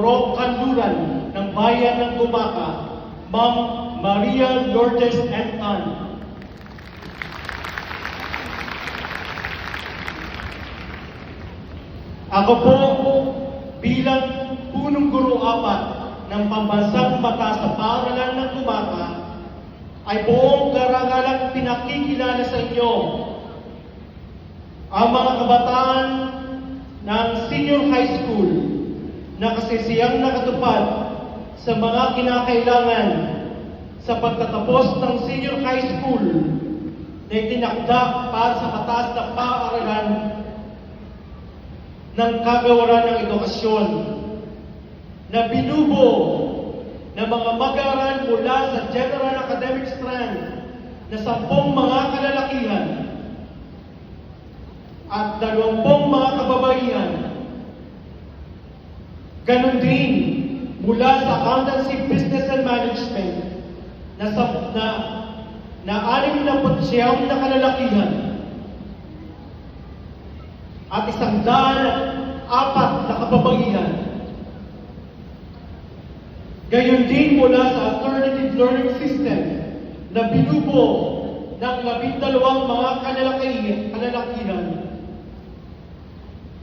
Purok Kanluran ng Bayan ng Gumaca, Ma'am Maria Lourdes Anton. Ako po bilang punong guro 4 ng pambansang mata sa paaralan ng Gumaca ay buong karangalang pinakikilala sa inyo ang mga kabataan ng senior high school na kasisiyang nakatupad sa mga kinakailangan sa pagtatapos ng senior high school na itinakda para sa mataas na paaralan ng kagawaran ng edukasyon na binubo ng mga mag-aaral mula sa General Academic Strand na 10 mga kalalakihan at 20 mga kababaihan. Ganon din mula sa Accountancy, Business and Management na 69 na kalalakihan at 104 na kababaihan. Gayon din mula sa Alternative Learning System na binubo ng 12 mga kalalakihan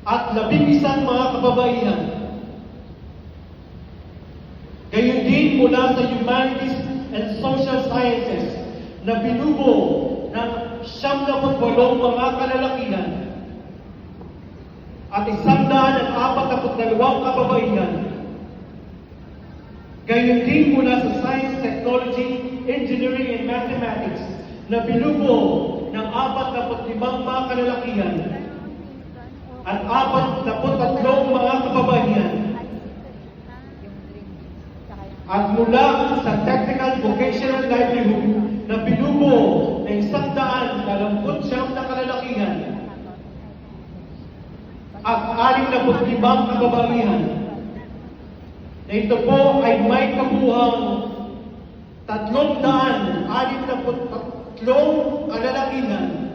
at 11 mga kababaihan. Gayon din mula sa Humanities and Social Sciences na binubo ng 78 mga kalalakihan at 142 kababaihan. Gayon din mula sa Science, Technology, Engineering, and Mathematics na binubo ng 45 mga kalalakihan at 43 mga kababaihan. At mula sa Technical Vocational Livelihood na binubo ng 129 na kalalakihan at 65 kababaihan. Na ito po ay may kabuhang 363 kalalakihan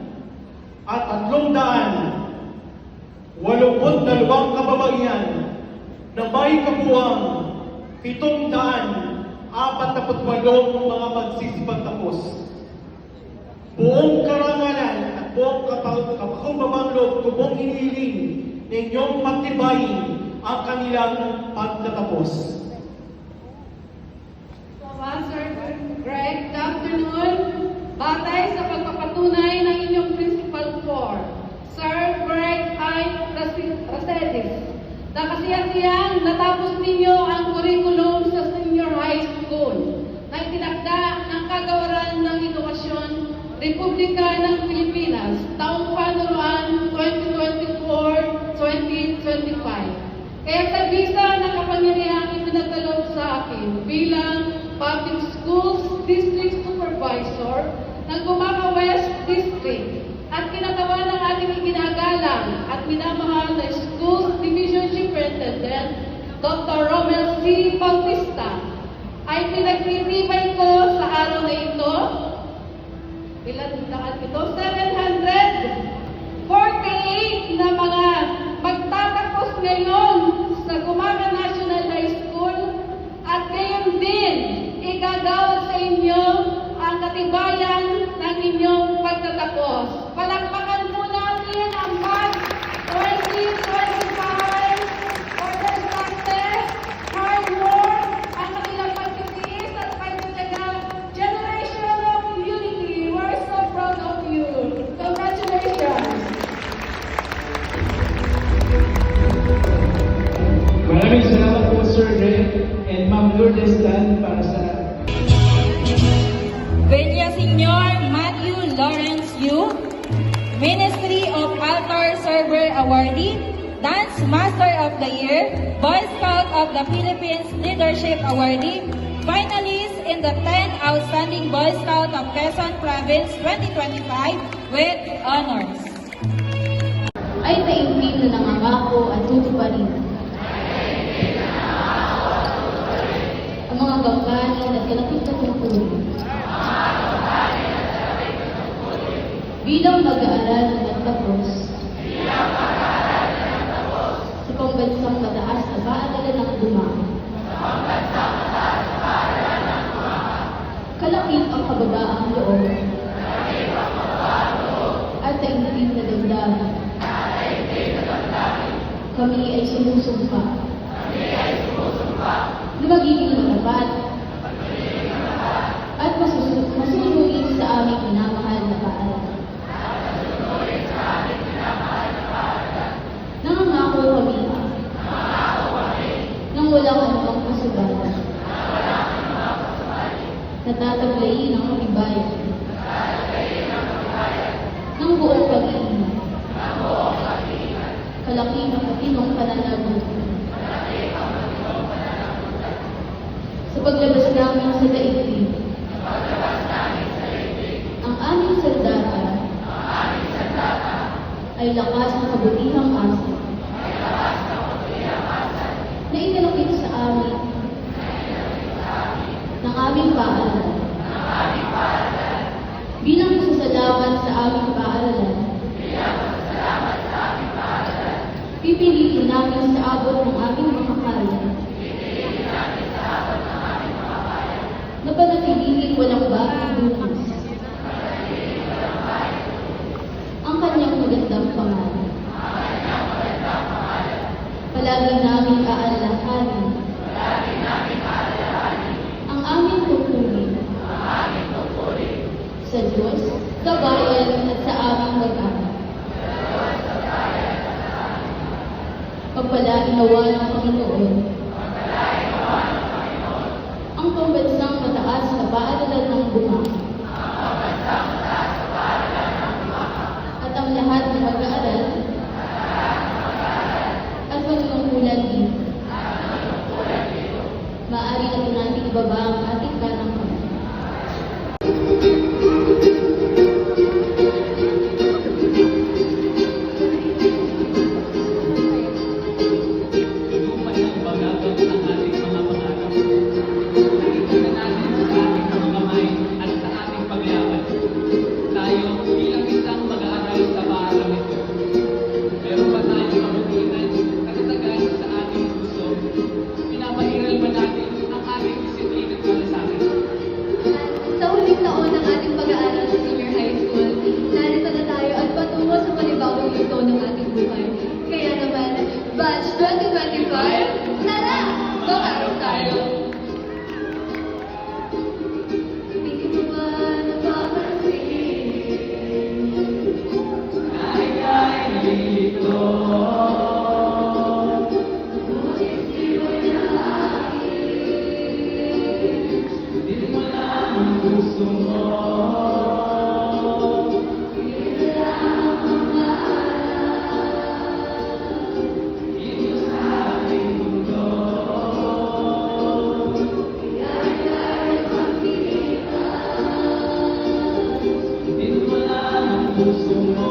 at 382 kababaihan na may kabuhang 748 mga magsisipagtapos. Buong karangalan at buong kapakumbabang loob ko pong hinihiling na inyong pagtibayin ang kanilang pagtatapos. Sir Greg, good afternoon. Batay sa pagpapatunay ng inyong Principal 4, Sir Greg I. Racedes, na kasiyang natapos ninyo ang curriculum sa senior high school na itinakda ng Kagawaran ng Edukasyon, Republika ng Pilipinas, taong panuruan 2024-2025. Kaya sa visa na kapangyarihang ipinagkaloob sa akin bilang Public Schools District Supervisor ng Gumaca West District at kinatawa ng ating iginagalang at minamahal na Schools Division Superintendent Dr. Romel C. Bautista ay pinagtitibay ko sa araw na ito. Ilan lahat ito? 748 na mga magtatapos ngayon sa Gumaca National High School at gayon din igagawad sa inyo ang katibayan ng inyong pagtatapos. Palakpakan po natin ang March 2025 for their success, hard work, ang kanilang pagtitiis at pagtitiyaga. Generation of Unity, we're so proud of you. Congratulations! Maraming salamat po, Sir Greg and Ma'am Lourdes Dan para sa Villa Senior Matthew Lawrence Yu, Ministry of Altar Server Awardee, Dance Master of the Year, Boy Scout of the Philippines Leadership Awardee, finalist in the 10th Outstanding Boy Scout of Quezon Province 2025 with honors. Ay taimtim na nangangako at tutuparin. Ang mga gawain at kalapit na tungkulin. Bilang mag-aaral na nagtapos sa pambansang mataas na paaralan ng Guma. Kalakip ang kababaang loob at daigdig na damdamin. Kami ay sumusumpa na magiging matapat at masunurin sa aming minamahal na paaralan. Nangangako kami nang walang anumang kasubatan na tataglayin ang katibayan ng buong pag-iingat, kalaki ng katinong pananagutan. Sa paglabas namin sa daigdig, ang aming sandata ay lakas ng kabutihang asa na inalakip sa amin ng aming paaralan. Bilang pasasalamat sa aming paaralan, pipiliin namin sa abot ng aming makakaya na panatilihin walang bagong bukas ang kanyang magandang pangalan. Palagi namin aalalahanin ang aming tungkulin sa Diyos, sa bayan at sa aming mag-anak. Pagpalain nawa ng Panginoon ang pambansang mataas na paaralan ng Guma at ang lahat ng mag-aaral at manunungkulan dito. Maaari na po natin ibaba ang ating kanang kamay. Lumay ang bagabag ng ating mga pangarap. Nakikita natin sa ating mga kamay at sa ating paglaban. Tayo bilang isang mag-aaral sa paaralang ito. Meron pa tayong kabutihan at katatagan sa ating puso. Pinapairal ba natin ang ating disiplina para sa atin? Sa huling taon ng ating pag-aaral sa senior high school, narito na tayo at patungo sa panibagong yugto ng ating buhay. Kaya naman, Batch 2025, tara! Mag-aral tayo! Hindi ko ba napapansin? Ngunit di mo Di mo lang ang gusto mo. Dito sa ating mundo. Di mo lang ang gusto mo.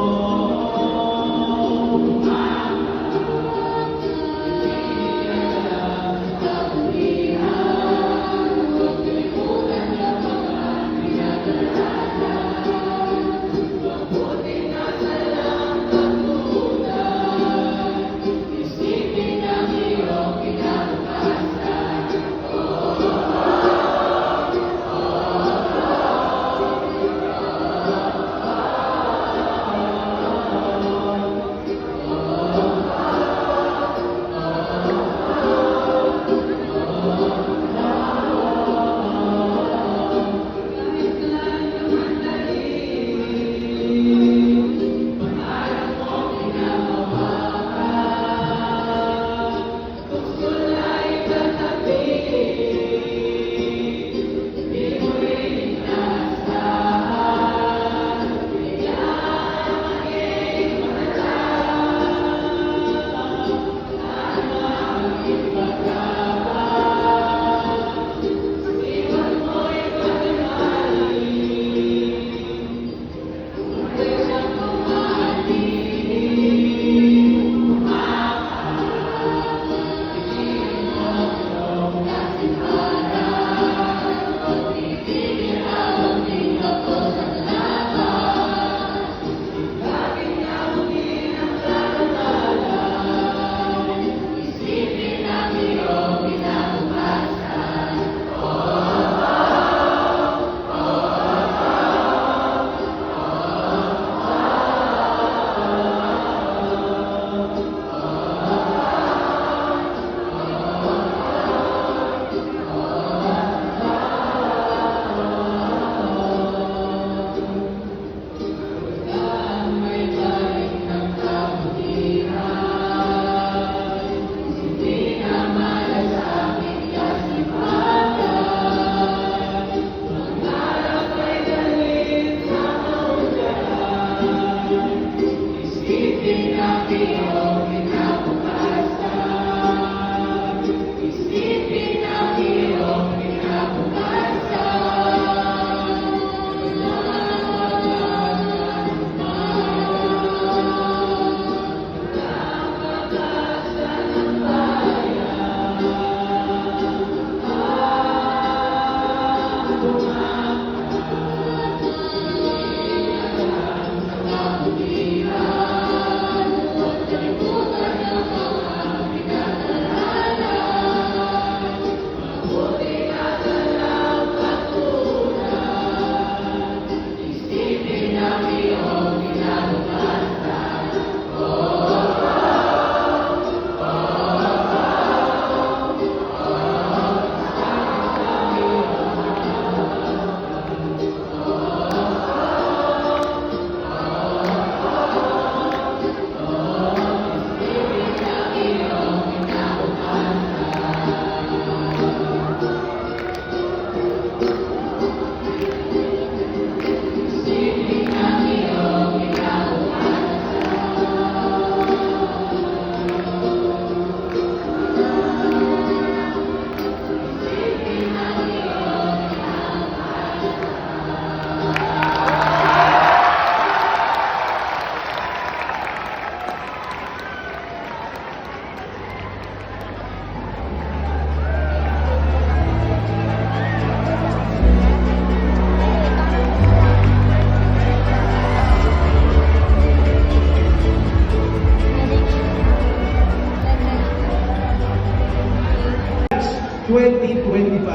2025.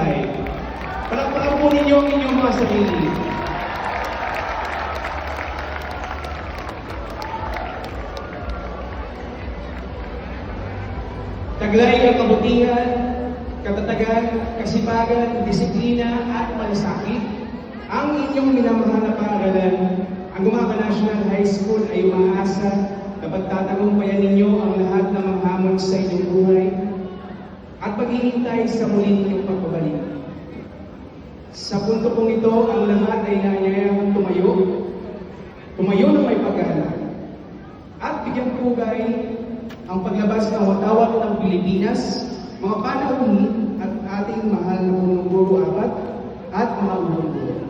Palakpakan po ninyo ang inyong mga sarili. Taglay ang kabutihan, katatagan, kasipagan, disiplina at malasakit. Ang inyong minamahal na paaralan, ang Gumaka National High School ay umaasa na pagtatagumpayan ninyo ang lahat ng mga hamon sa inyong buhay at maghihintay sa muli ninyong pagbabalik. Sa punto pong ito, ang lahat ay naanyayang tumayo ng may pag-aalala at bigyang pugay ang paglabas ng watawat ng Pilipinas, mga panahon at ating mahal na punong guro apat at mga ulong guro.